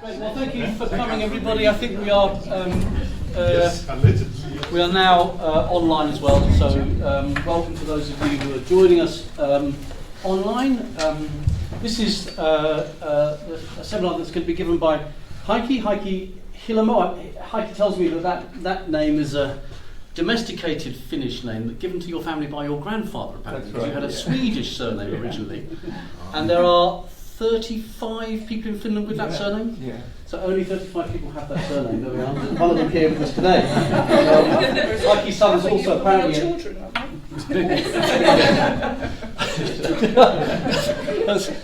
Great. Well, thank you for coming, everybody. I think we are Yes, allegedly. we are now online as well. So welcome to those of you who are joining us online. This is a seminar that's going to be given by Heikki Hiilamo. Heikki tells me that name is a domesticated Finnish name given to your family by your grandfather, apparently, because you had a Swedish surname originally. And there are 35 people in Finland with that surname? Yeah. So only 35 people have that surname. There we are. There's one of them here with us today. Heikki's son is also apparently... children,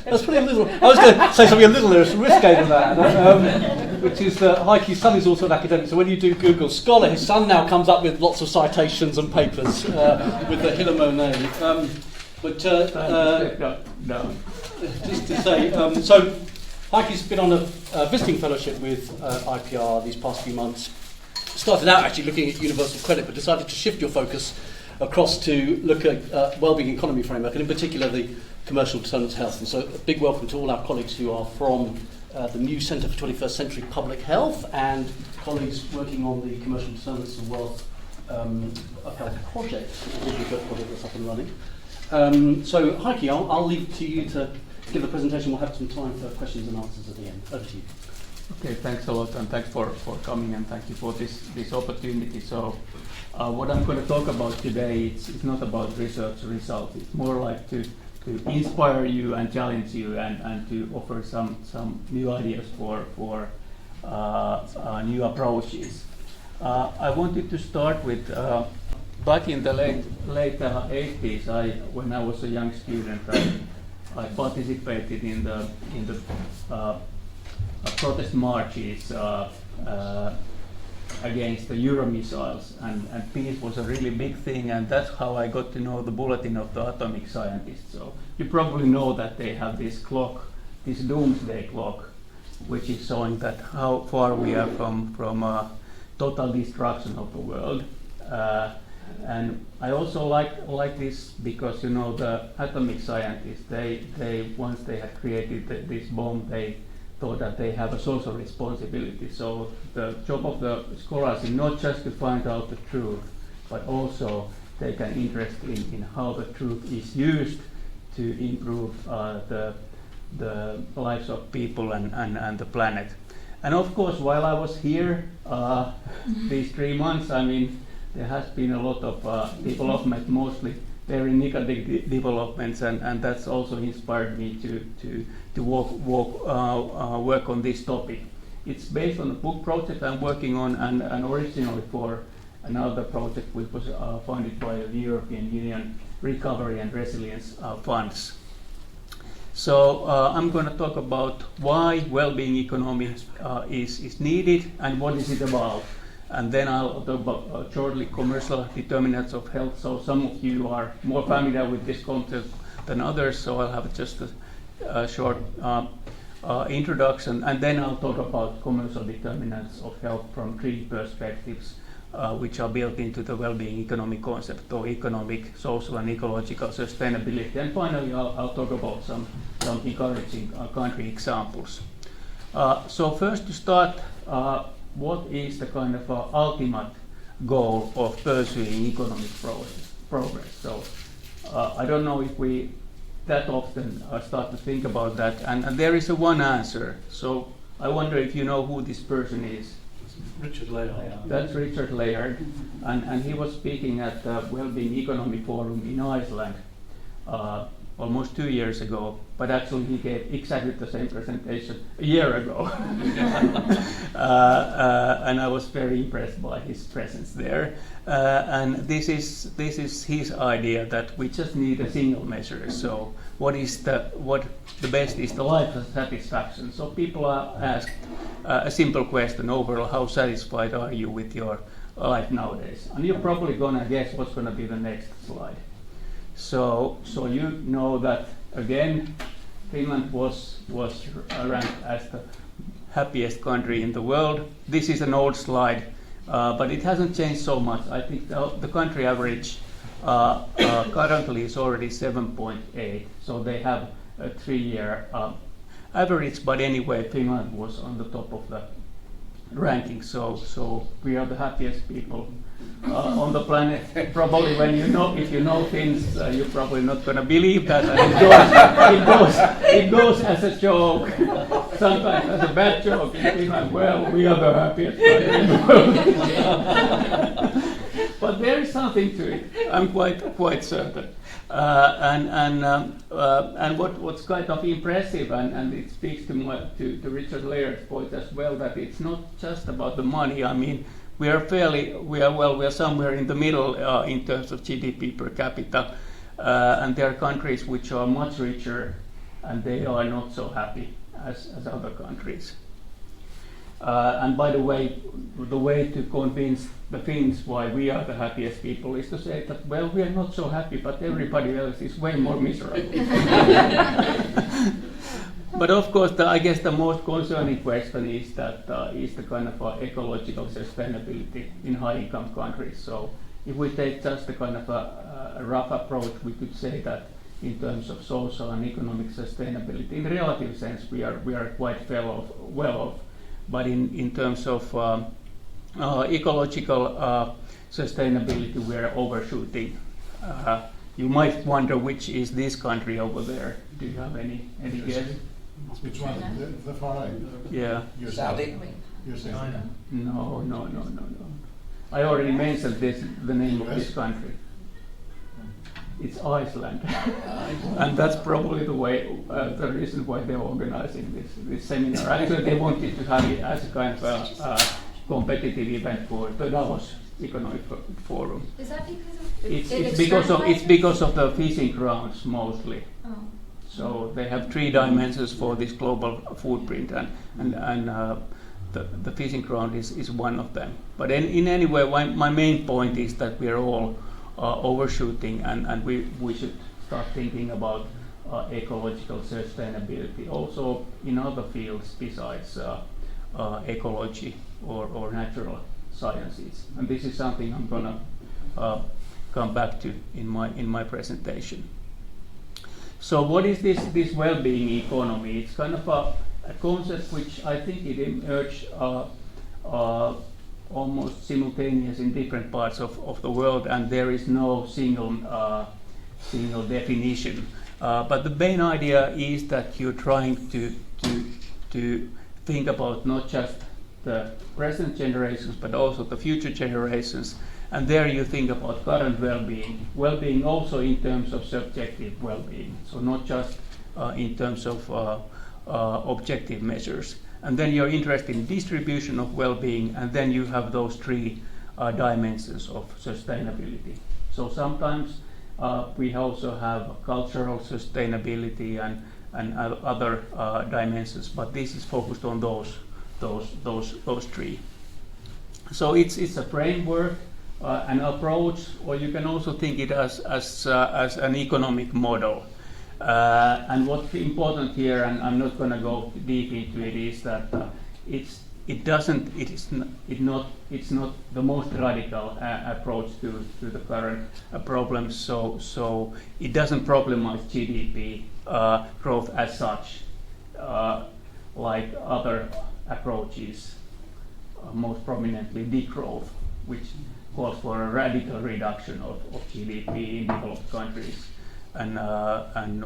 that's pretty a little... I was going to say something a little risque than that, which is that Heikki's son is also an academic. So when you do Google Scholar, his son now comes up with lots of citations and papers with the Hiilamo name. No. Just to say, so Heikki's been on a visiting fellowship with IPR these past few months. Started out actually looking at universal credit, but decided to shift your focus across to look at wellbeing economy framework, and in particular the commercial determinants health. And so a big welcome to all our colleagues who are from the new Centre for 21st Century Public Health and colleagues working on the commercial determinants of wealth of health project, the project that's up and running. So Heikki, I'll leave it to you to give the presentation. We'll have some time for questions and answers at the end. Over to you. Okay, thanks a lot, and thanks for coming, and thank you for this opportunity. So what I'm going to talk about today, it's not about research results. It's more like to inspire you and challenge you and to offer some new ideas for new approaches. I wanted to start with back in the late 80s. When I was a young student, I participated in the protest marches against the Euro missiles, and peace was a really big thing, and that's how I got to know the Bulletin of the Atomic Scientists. So you probably know that they have this clock, this doomsday clock, which is showing that how far we are from total destruction of the world. And I also like this because, you know, the atomic scientists, they once they had created this bomb, they thought that they have a social responsibility. So the job of the scholars is not just to find out the truth, but also take an interest in how the truth is used to improve the lives of people and the planet. And of course, while I was here these 3 months, I mean, there has been a lot of development, mostly very negative developments, and that's also inspired me to work on this topic. It's based on a book project I'm working on, and originally for another project which was funded by the European Union Recovery and Resilience Funds. So I'm going to talk about why well-being economy is needed and what is it about. And then I'll talk about shortly commercial determinants of health. So some of you are more familiar with this concept than others, so I'll have just a short introduction. And then I'll talk about commercial determinants of health from 3 perspectives, which are built into the well-being economy concept, or economic, social, and ecological sustainability. And finally, I'll talk about some encouraging country examples. So first to start, what is the kind of ultimate goal of pursuing economic progress? So I don't know if we that often start to think about that, and there is one answer. So I wonder if you know who this person is. Richard Layard. That's Richard Layard, and he was speaking at the Wellbeing Economy Forum in Iceland almost 2 years ago, but actually he gave exactly the same presentation a year ago. And I was very impressed by his presence there. And this is his idea that we just need a single measure. So what the best is the life satisfaction. So people are asked a simple question overall: how satisfied are you with your life nowadays? And you're probably gonna guess what's gonna be the next slide. So you know that again, Finland was ranked as the happiest country in the world. This is an old slide, but it hasn't changed so much. I think the country average currently is already 7.8. So they have a 3-year average, but anyway, Finland was on the top of the ranking. So we are the happiest people on the planet. Probably if you know Finns, you're probably not going to believe that. It goes as a joke, sometimes as a bad joke in Finland. Well, we are the happiest country in the world. But there is something to it. I'm quite certain. And what's kind of impressive, and it speaks to Richard Laird's point as well, that it's not just about the money. I mean, we are somewhere in the middle in terms of GDP per capita, and there are countries which are much richer, and they are not so happy as other countries. And by the way to convince the Finns why we are the happiest people is to say that, well, we are not so happy, but everybody else is way more miserable. But of course, I guess the most concerning question is that is the kind of ecological sustainability in high-income countries. So if we take just a kind of a rough approach, we could say that in terms of social and economic sustainability, in relative sense, we are quite well off. But in terms of ecological sustainability, we are overshooting. You might wonder which is this country over there. Do you have any guess? Which one? The far right? Yeah. Saudi. You're saying No. I already mentioned the name of this country. It's Iceland. And that's probably the reason why they're organizing this seminar. Actually, they wanted to have it as a kind of a competitive event for the Davos Economic Forum. Is that It's because of the fishing grounds mostly. Oh. So they have 3 dimensions for this global footprint, and the fishing ground is one of them. But in any way, my main point is that we are all overshooting, and we should start thinking about ecological sustainability also in other fields besides ecology or natural sciences. And this is something I'm going to come back to in my presentation. So what is this well-being economy? It's kind of a concept which I think it emerged almost simultaneous in different parts of the world, and there is no single definition. But the main idea is that you're trying to think about not just the present generations, but also the future generations. And there you think about current well-being also in terms of subjective well-being, so not just in terms of objective measures. And then you're interested in distribution of well-being, and then you have those 3 dimensions of sustainability. So sometimes we also have cultural sustainability and other dimensions, but this is focused on those 3. So it's a framework, an approach, or you can also think it as an economic model. And what's important here, and I'm not going to go deep into it, is that it's not the most radical approach to the current problems. So it doesn't problemize GDP growth as such, like other approaches, most prominently degrowth, which calls for a radical reduction of GDP in developed countries. And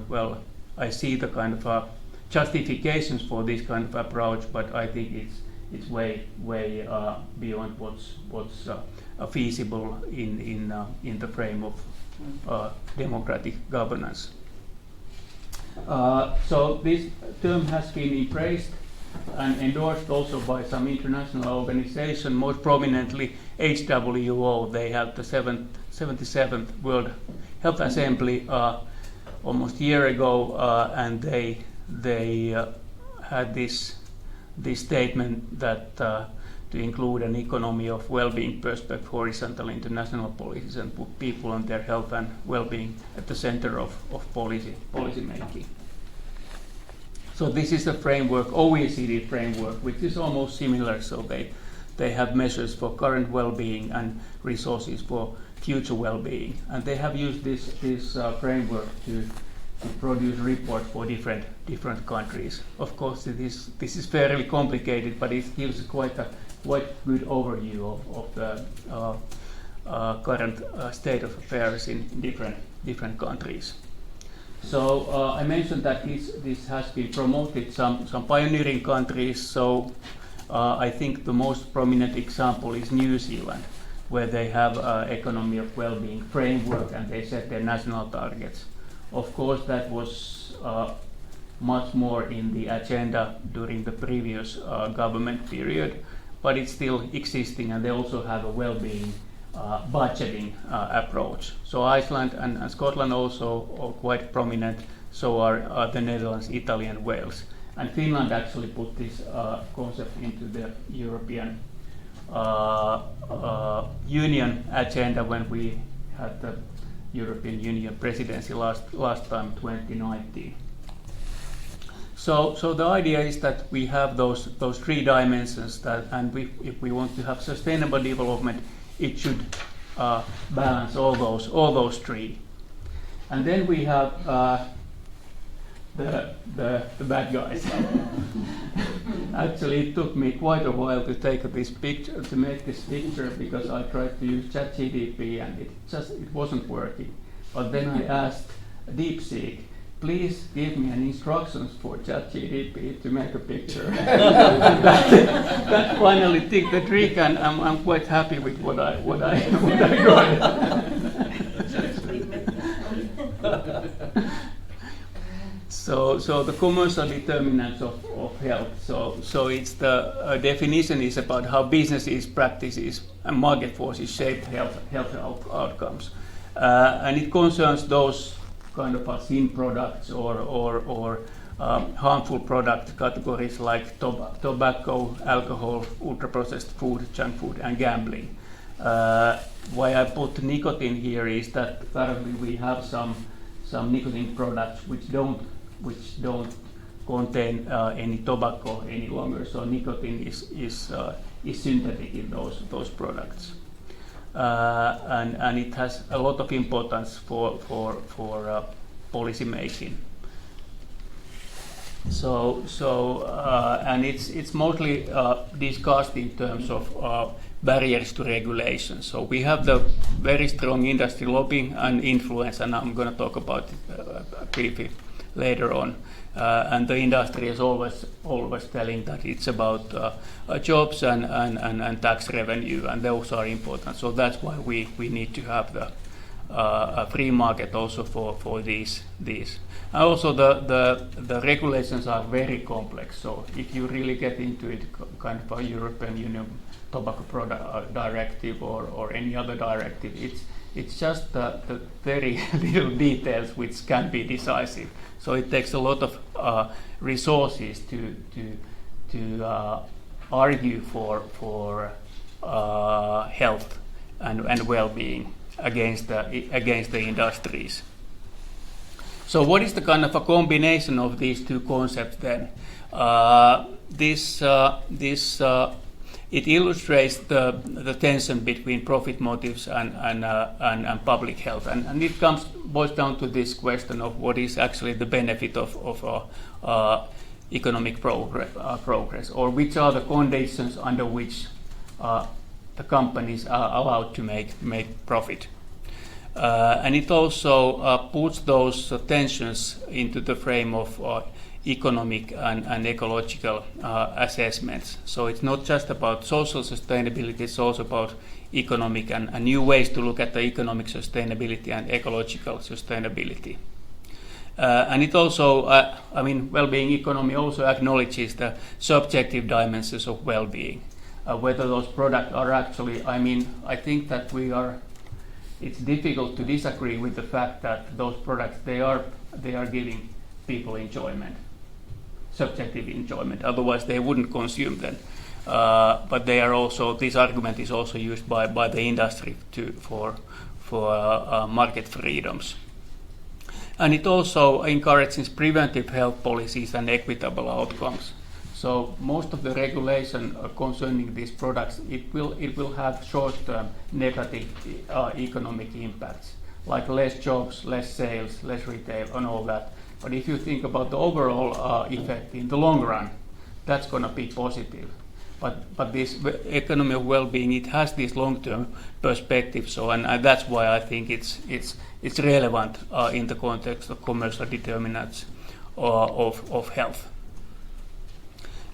well, I see the kind of justifications for this kind of approach, but I think it's way beyond what's feasible in the frame of democratic governance. So this term has been embraced and endorsed also by some international organizations, most prominently HWO. They have the 77th World Health Assembly almost a year ago, and they had this statement that to include an economy of well-being perspective, horizontal international policies, and put people and their health and well-being at the center of policy making. So this is the framework, OECD framework, which is almost similar. So they have measures for current well-being and resources for future well-being, and they have used this framework to produce reports for different countries. Of course, this is fairly complicated, but it gives quite good overview of the current state of affairs in different countries. So I mentioned that this has been promoted some pioneering countries. So I think the most prominent example is New Zealand, where they have economy of well-being framework and they set their national targets. Of course, that was much more in the agenda during the previous government period, but it's still existing, and they also have a well-being budgeting approach. So Iceland and Scotland also are quite prominent, so are the Netherlands, Italy and Wales. And Finland actually put this concept into the European Union agenda when we had the European Union presidency last time, 2019. So the idea is that we have those three dimensions, and if we want to have sustainable development, it should balance all those three. And then we have the bad guys. Actually, it took me quite a while to make this picture, because I tried to use ChatGPT and it wasn't working. But then I asked DeepSeek, please give me an instructions for ChatGPT to make a picture. that finally did the trick, and I'm quite happy with what I got. So the commercial determinants of health. So it's the definition is about how businesses, practices, and market forces shape health outcomes, and it concerns those kind of sin products or harmful product categories like tobacco, alcohol, ultra-processed food, junk food, and gambling. Why I put nicotine here is that currently we have some nicotine products which don't contain any tobacco any longer. So nicotine is synthetic in those products, and it has a lot of importance for policy making. And it's mostly discussed in terms of barriers to regulation. So we have the very strong industry lobbying and influence, and I'm going to talk about it briefly later on. And the industry is always telling that it's about jobs and tax revenue, and those are important. So that's why we need to have the free market also for these. And also the regulations are very complex. So if you really get into it, kind of a European Union tobacco product directive or any other directive, it's just the very little details which can be decisive. So it takes a lot of resources to argue for health and well-being against the industries. So what is the kind of a combination of these two concepts then? It illustrates the tension between profit motives and public health, and it boils down to this question of what is actually the benefit of economic progress, or which are the conditions under which the companies are allowed to make profit. And it also puts those tensions into the frame of economic and ecological assessments. So it's not just about social sustainability, it's also about economic and new ways to look at the economic sustainability and ecological sustainability. And it also, well-being economy also acknowledges the subjective dimensions of well-being. Whether those products are actually, I think that it's difficult to disagree with the fact that those products, they are giving people enjoyment, subjective enjoyment, otherwise they wouldn't consume them. But they are also, this argument is also used by the industry for market freedoms. And it also encourages preventive health policies and equitable outcomes. So most of the regulation concerning these products, it will have short-term negative economic impacts, like less jobs, less sales, less retail, and all that. But if you think about the overall effect in the long run, that's going to be positive. But this economy of well-being, it has this long-term perspective. So, and that's why I think it's relevant in the context of commercial determinants of health.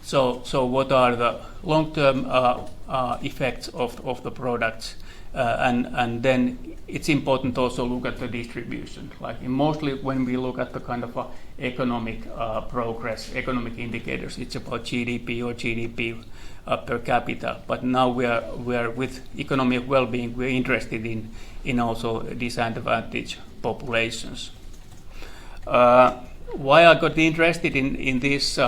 So what are the long-term effects of the products? And then it's important also look at the distribution. Like mostly when we look at the kind of economic progress, economic indicators, it's about GDP or GDP per capita. But now we are with economy of well-being, we're interested in also disadvantaged populations. Why I got interested in this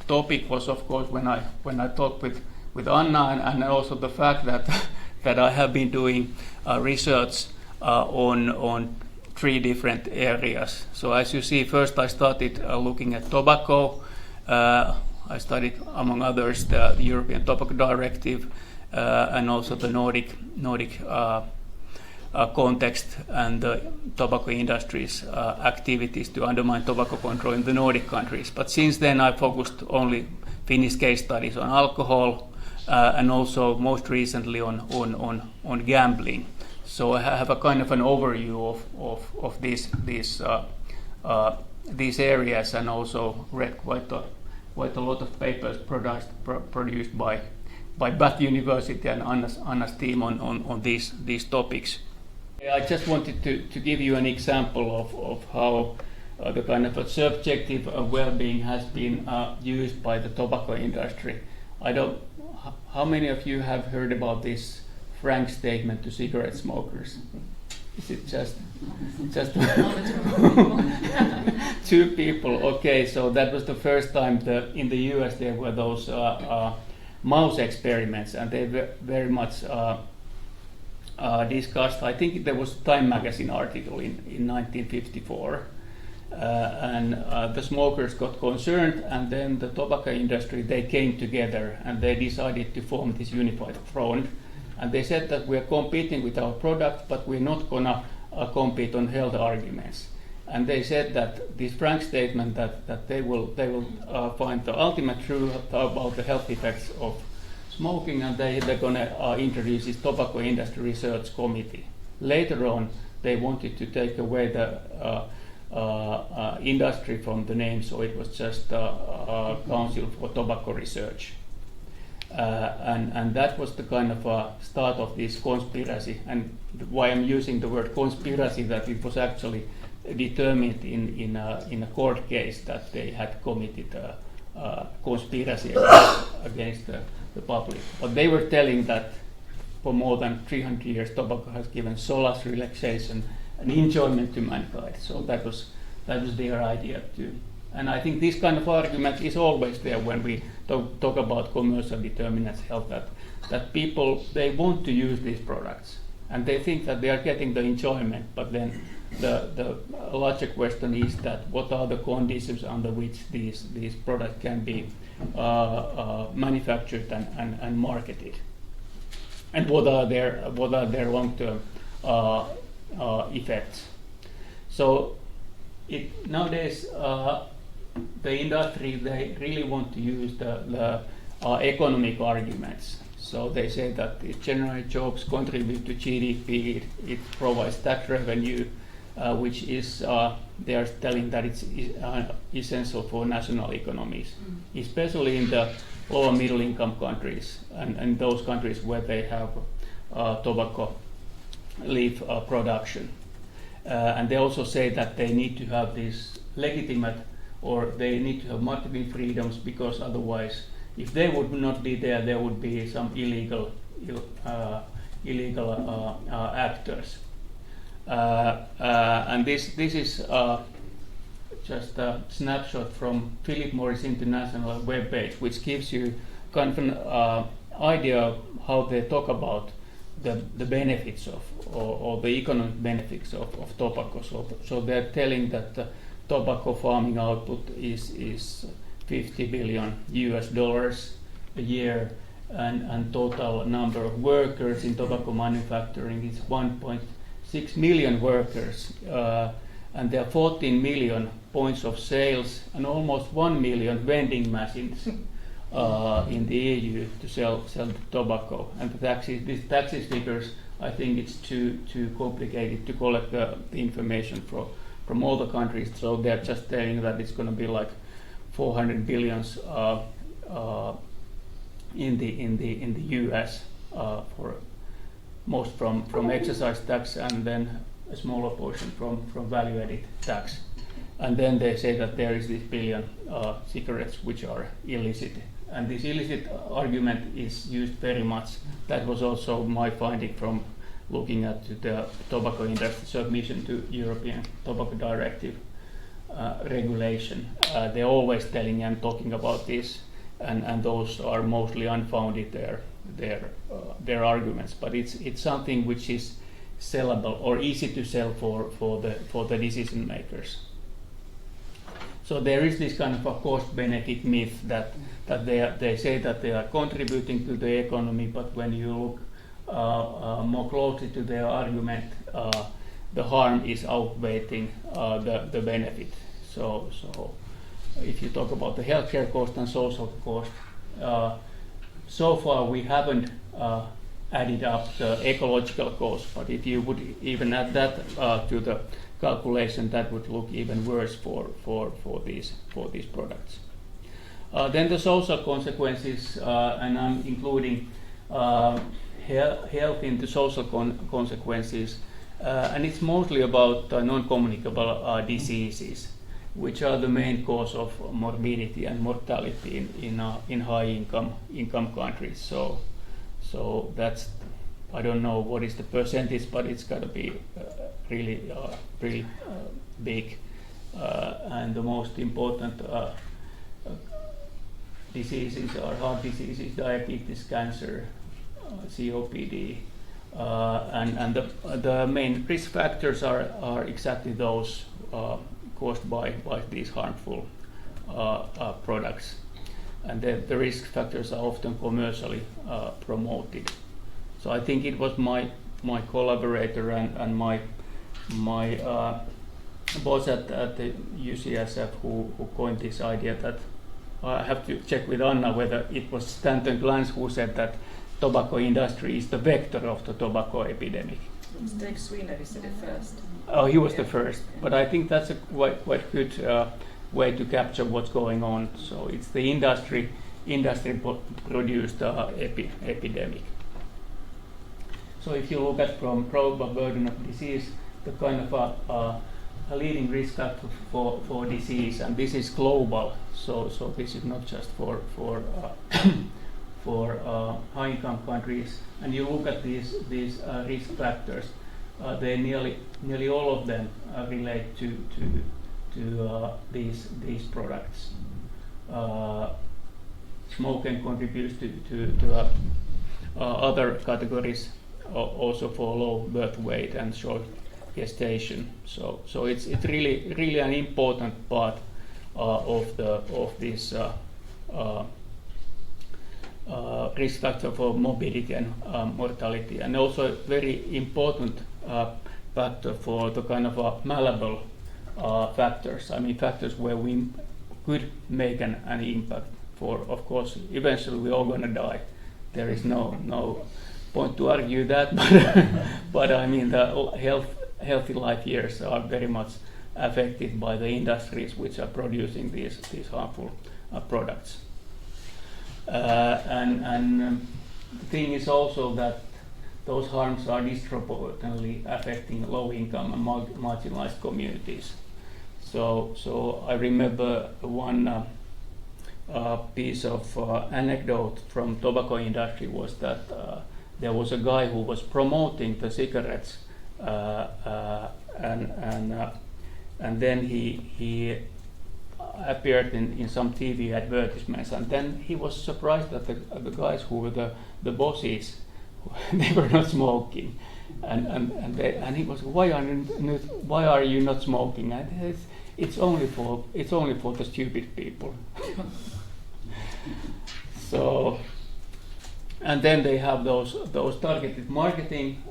topic was, of course, when I talked with Anna, and also the fact that I have been doing research on 3 different areas. So as you see, first I started looking at tobacco. I studied, among others, the European Tobacco Directive and also the Nordic context and the tobacco industry's activities to undermine tobacco control in the Nordic countries. But since then I focused only Finnish case studies on alcohol and also most recently on gambling. So I have a kind of an overview of these areas, and also read quite a lot of papers produced by Bath University and Anna's team on these topics. I just wanted to give you an example of how the kind of a subjective well-being has been used by the tobacco industry. How many of you have heard about this frank statement to cigarette smokers? Is it just 2 people? Okay, so that was the first time in the US there were those mouse experiments, and they were very much discussed. I think there was a Time magazine article in 1954, and the smokers got concerned, and then the tobacco industry, they came together and they decided to form this unified front, and they said that we are competing with our product, but we're not going to compete on health arguments. And they said that this frank statement that they will find the ultimate truth about the health effects of smoking, and they're going to introduce this tobacco industry research committee. Later on, they wanted to take away the industry from the name, so it was just Council for Tobacco Research. And that was the kind of start of this conspiracy, and why I'm using the word conspiracy, that it was actually determined in a court case that they had committed conspiracy against the public. But they were telling that for more than 300 years tobacco has given solace, relaxation and enjoyment to mankind. So that was their idea too. And I think this kind of argument is always there when we talk about commercial determinants health, that people, they want to use these products and they think that they are getting the enjoyment, but then the larger question is that what are the conditions under which these products can be manufactured and marketed, and what are their long-term effects. So nowadays the industry, they really want to use the economic arguments. So they say that it generates jobs, contribute to GDP, it provides tax revenue, which is, they are telling that it's essential for national economies, especially in the lower middle income countries and those countries where they have tobacco leaf production. And they also say that they need to have this legitimate, or they need to have marketing freedoms, because otherwise, if they would not be there, there would be some illegal actors. And this is just a snapshot from Philip Morris International webpage, which gives you kind of an idea of how they talk about the benefits of, or the economic benefits of tobacco. So they're telling that the tobacco farming output is $50 billion a year, and total number of workers in tobacco manufacturing is 1.6 million workers, and there are 14 million points of sales and almost 1 million vending machines in the EU to sell the tobacco. And these taxes figures, I think it's too complicated to collect the information from all the countries. So they're just telling that it's going to be like 400 billions in the US for most from excise tax, and then a smaller portion from value-added tax. And then they say that there is this billion cigarettes which are illicit. And this illicit argument is used very much. That was also my finding from looking at the tobacco industry submission to European Tobacco Directive regulation. They're always telling and talking about this, and those are mostly unfounded, their arguments. But it's something which is sellable or easy to sell for the decision makers. So there is this kind of a cost-benefit myth that they say that they are contributing to the economy, but when you look more closely to their argument, the harm is outweighing the benefit. So if you talk about the healthcare cost and social cost, so far we haven't added up the ecological cost, but if you would even add that to the calculation, that would look even worse for these products. Then the social consequences, and I'm including health into social consequences, and it's mostly about non-communicable diseases, which are the main cause of morbidity and mortality in high income countries. So that's, I don't know what is the percentage, but it's got to be really big. And the most important diseases are heart diseases, diabetes, cancer, COPD, and the main risk factors are exactly those caused by these harmful products. And the risk factors are often commercially promoted. So I think it was my collaborator and my boss at the UCSF who coined this idea that I have to check with Anna whether it was Stanton Glantz who said that tobacco industry is the vector of the tobacco epidemic. Steve Sweeney said it first. Oh, he was the first, but I think that's a quite good way to capture what's going on. So it's the industry produced epidemic. So if you look at from probable burden of disease, the kind of a leading risk factor for disease, and this is global. So this is not just for high income countries. And you look at these risk factors, they nearly all of them relate to these products. Smoking contributes to other categories, also for low birth weight and short gestation. So it's really an important part of this risk factor for morbidity and mortality, and also a very important factor for the kind of malleable factors. I mean, factors where we could make an impact. For, of course, eventually we're all going to die. There is no point to argue that, but I mean, the healthy life years are very much affected by the industries which are producing these harmful products. And the thing is also that those harms are disproportionately affecting low-income and marginalized communities. So I remember one piece of anecdote from tobacco industry was that there was a guy who was promoting the cigarettes, and then he appeared in some TV advertisements, and then he was surprised that the guys who were the bosses, they were not smoking, and he was, why are you not smoking? And it's only for the stupid people. So, and then they have those targeted marketing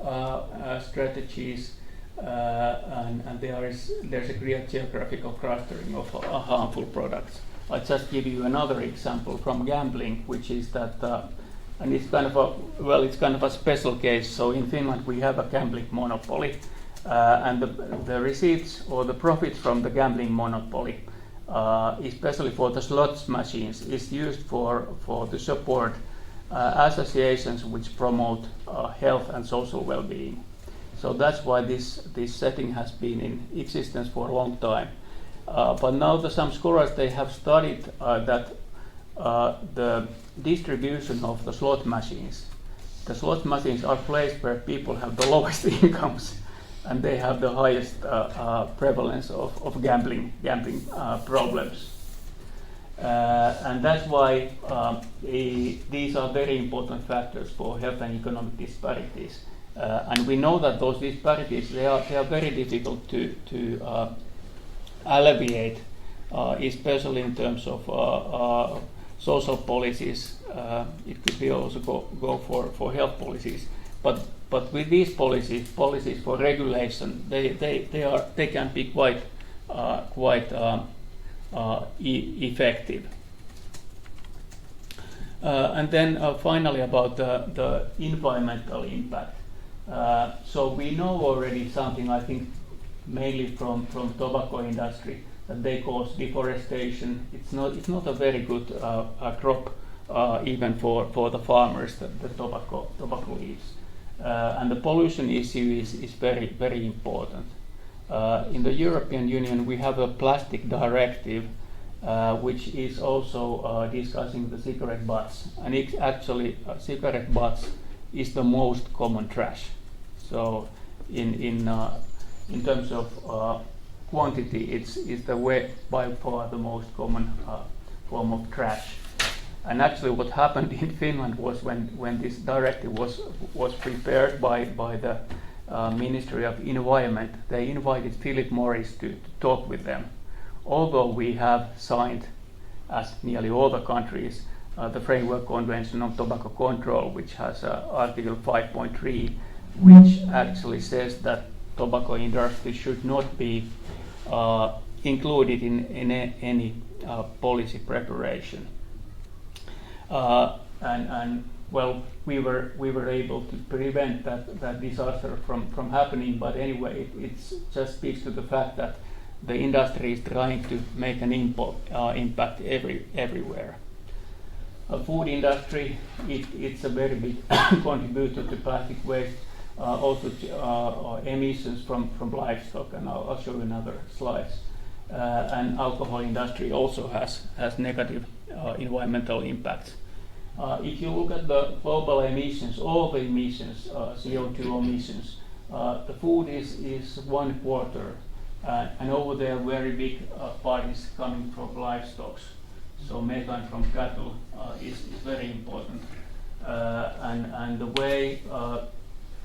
strategies, and there's a clear geographical clustering of harmful products. I'll just give you another example from gambling, which is that, and it's kind of a special case. So in Finland we have a gambling monopoly, and the receipts or the profits from the gambling monopoly, especially for the slots machines, is used for to support associations which promote health and social well-being. So that's why this setting has been in existence for a long time. But now some scholars, they have studied that the distribution of the slot machines are placed where people have the lowest incomes, and they have the highest prevalence of gambling problems. And that's why these are very important factors for health and economic disparities. And we know that those disparities, they are very difficult to alleviate, especially in terms of social policies. It could be also go for health policies. But with these policies for regulation, they can be quite effective. And then finally about the environmental impact. So we know already something, I think, mainly from tobacco industry, that they cause deforestation. It's not a very good crop even for the farmers, the tobacco leaves. And the pollution issue is very important. In the European Union we have a plastic directive which is also discussing the cigarette butts, and it's actually cigarette butts is the most common trash. So in terms of quantity, it's the way by far the most common form of trash. And actually, what happened in Finland was when this directive was prepared by the Ministry of Environment, they invited Philip Morris to talk with them. Although we have signed, as nearly all the countries, the Framework Convention on Tobacco Control, which has Article 5.3, which actually says that tobacco industry should not be included in any policy preparation. And well, we were able to prevent that disaster from happening. But anyway, it just speaks to the fact that the industry is trying to make an impact everywhere. Food industry, it's a very big contributor to plastic waste, also to emissions from livestock, and I'll show you another slides. And alcohol industry also has negative environmental impacts. If you look at the global emissions, all the emissions, CO2 emissions, the food is 1/4, and over there very big part is coming from livestock. So methane from cattle is very important, and the way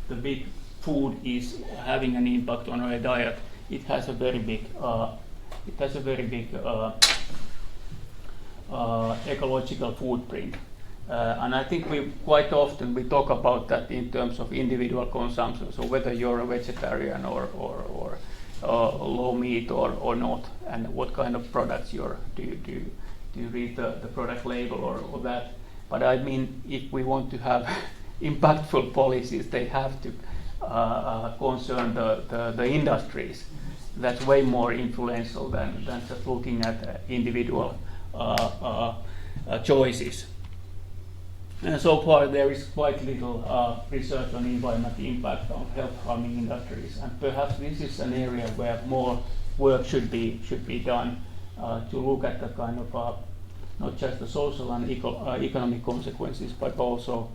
the big food is having an impact on our diet, it has a very big ecological footprint. And I think we quite often talk about that in terms of individual consumption. So whether you're a vegetarian or low meat or not, and what kind of products do you read the product label or that. But I mean, if we want to have impactful policies, they have to concern the industries. That's way more influential than just looking at individual choices. And so far there is quite little research on environmental impact on health-harming industries, and perhaps this is an area where more work should be done to look at the kind of not just the social and economic consequences, but also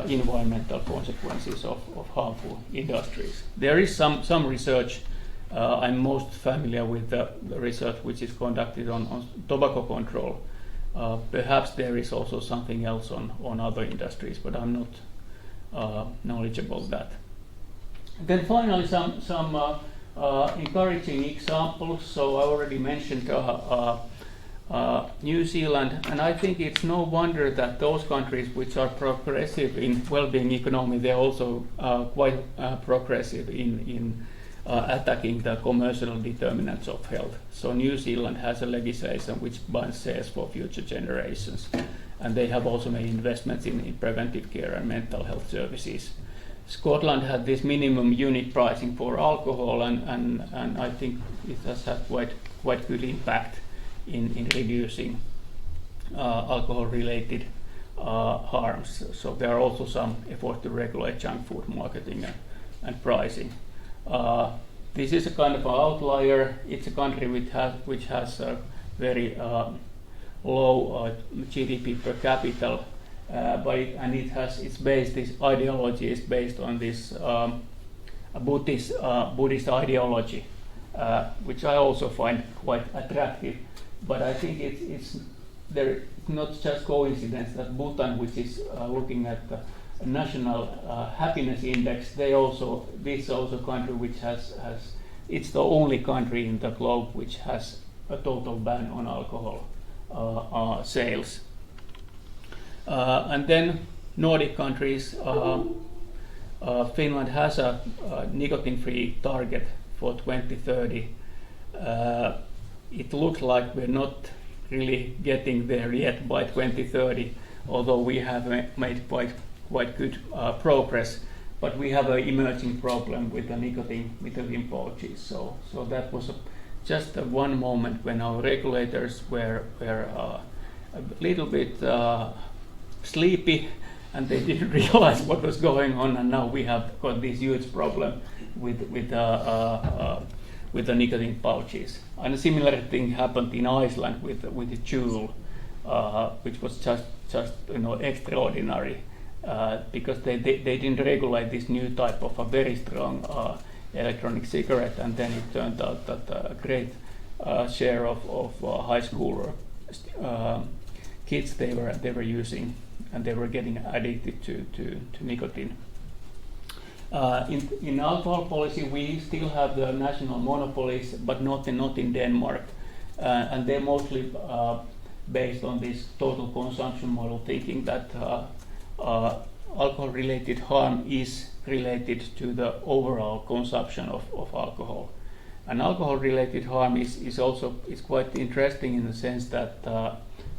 environmental consequences of harmful industries. There is some research. I'm most familiar with the research which is conducted on tobacco control. Perhaps there is also something else on other industries, but I'm not knowledgeable of that. Then finally, some encouraging examples. So I already mentioned New Zealand, and I think it's no wonder that those countries which are progressive in well-being economy, they're also quite progressive in attacking the commercial determinants of health. So New Zealand has a legislation which bans sales for future generations, and they have also made investments in preventive care and mental health services. Scotland had this minimum unit pricing for alcohol, and I think it has had quite good impact in reducing alcohol-related harms. So there are also some effort to regulate junk food marketing and pricing. This is a kind of an outlier. It's a country which has a very low GDP per capita, this ideology is based on this Buddhist ideology, which I also find quite attractive. But I think it's not just coincidence that Bhutan, which is looking at the national happiness index, this is also a country which has it's the only country in the globe which has a total ban on alcohol sales. And then Nordic countries, Finland has a nicotine-free target for 2030. It looks like we're not really getting there yet by 2030, although we have made quite good progress. But we have an emerging problem with the nicotine pouches. So that was just one moment when our regulators were a little bit sleepy, and they didn't realize what was going on, and now we have got this huge problem with the nicotine pouches. And a similar thing happened in Iceland with the Juul, which was just extraordinary, because they didn't regulate this new type of a very strong electronic cigarette, and then it turned out that a great share of high school kids they were using, and they were getting addicted to nicotine. In alcohol policy, we still have the national monopolies, but not in Denmark, and they're mostly based on this total consumption model, thinking that alcohol-related harm is related to the overall consumption of alcohol. And alcohol-related harm is also quite interesting in the sense that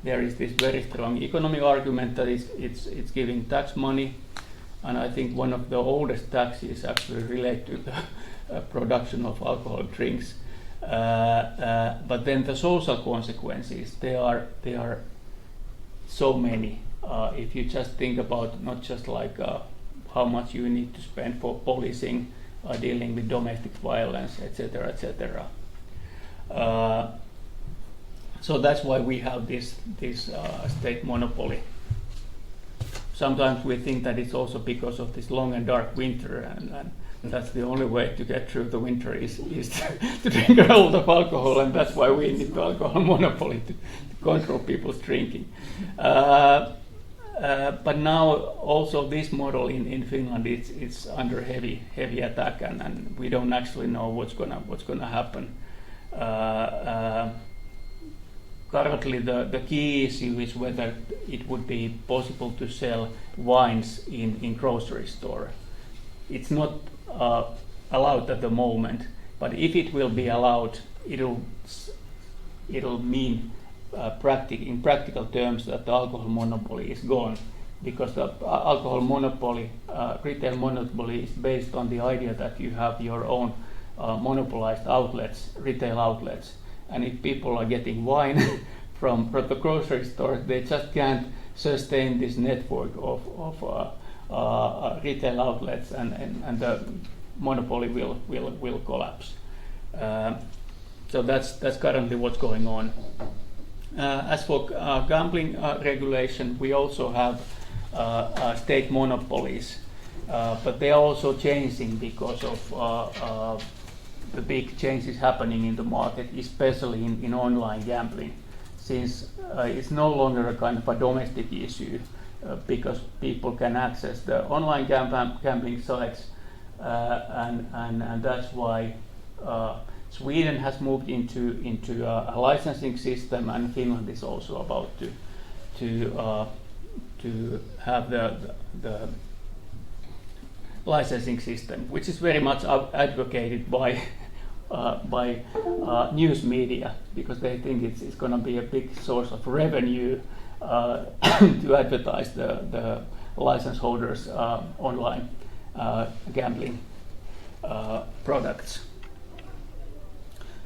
there is this very strong economic argument that it's giving tax money, and I think one of the oldest taxes actually relate to the production of alcohol drinks. But then the social consequences, they are so many. If you just think about not just like how much you need to spend for policing, dealing with domestic violence, etc., etc. So that's why we have this state monopoly. Sometimes we think that it's also because of this long and dark winter, and that's the only way to get through the winter is to drink a lot of alcohol, and that's why we need the alcohol monopoly to control people's drinking. But now also this model in Finland, it's under heavy attack, and we don't actually know what's gonna happen. Currently, the key issue is whether it would be possible to sell wines in grocery store. It's not allowed at the moment, but if it will be allowed, it'll mean in practical terms that the alcohol monopoly is gone, because the alcohol monopoly, retail monopoly, is based on the idea that you have your own monopolized outlets, retail outlets. And if people are getting wine from the grocery store, they just can't sustain this network of retail outlets, and the monopoly will collapse. So that's currently what's going on. As for gambling regulation, we also have state monopolies, but they are also changing because of the big changes happening in the market, especially in online gambling, since it's no longer a kind of a domestic issue, because people can access the online gambling sites, and that's why Sweden has moved into a licensing system, and Finland is also about to have licensing system, which is very much advocated by news media, because they think it's going to be a big source of revenue to advertise the license holders' online gambling products.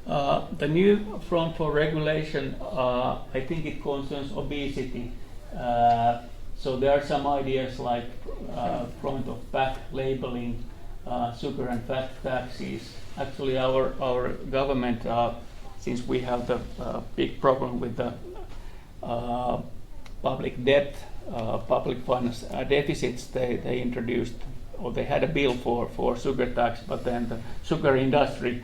The new front for regulation, I think it concerns obesity. So there are some ideas like front of pack labeling, sugar and fat taxes. Actually, our government, since we have the big problem with the public debt, public funds deficits, they introduced, or they had a bill for sugar tax, but then the sugar industry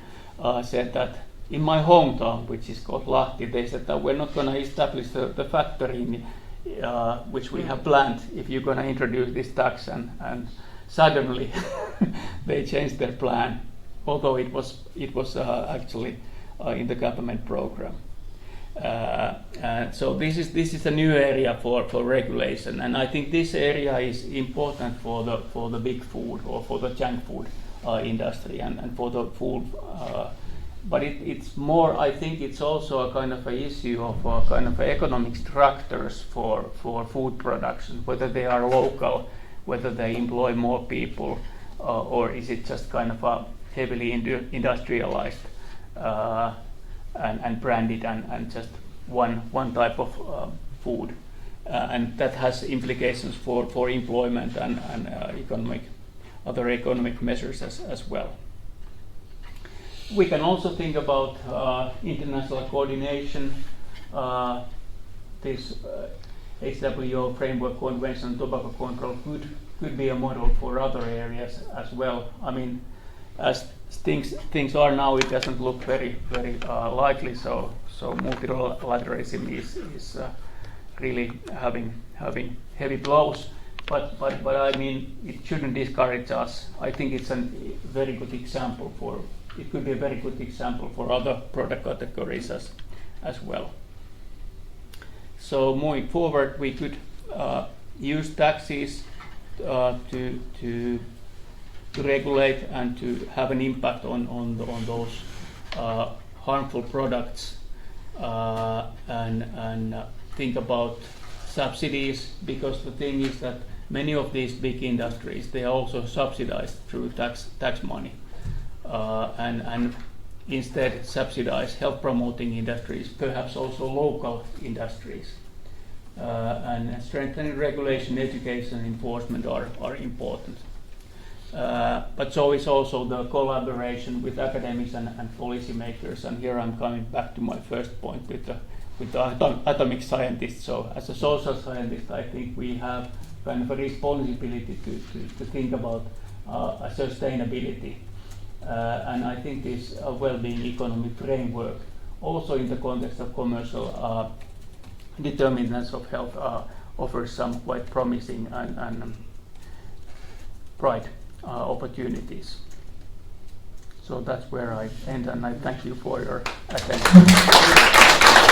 said that in my hometown, which is called Lahti, they said that we're not going to establish the factory which we have planned if you're going to introduce this tax, and suddenly they changed their plan, although it was actually in the government program. So this is a new area for regulation, and I think this area is important for the big food or for the junk food industry and for the food. But it's more, I think it's also a kind of a issue of kind of economic structures for food production, whether they are local, whether they employ more people, or is it just kind of a heavily industrialized and branded and just one type of food. And that has implications for employment and other economic measures as well. We can also think about international coordination. This HWO Framework Convention on Tobacco Control could be a model for other areas as well. I mean, as things are now, it doesn't look very likely. So multilateralism is really having heavy blows. But I mean, it shouldn't discourage us. I think it's a very good example for. It could be a very good example for other product categories as well. So moving forward, we could use taxes to regulate and to have an impact on those harmful products, and think about subsidies, because the thing is that many of these big industries, they are also subsidized through tax money. And instead subsidize health promoting industries, perhaps also local industries. And strengthening regulation, education, and enforcement are important. But so is also the collaboration with academics and policymakers. And here I'm coming back to my first point with the atomic scientists. So as a social scientist, I think we have kind of a responsibility to think about a sustainability. And I think this well-being economy framework, also in the context of commercial determinants of health, offers some quite promising and bright opportunities. So that's where I end, and I thank you for your attention.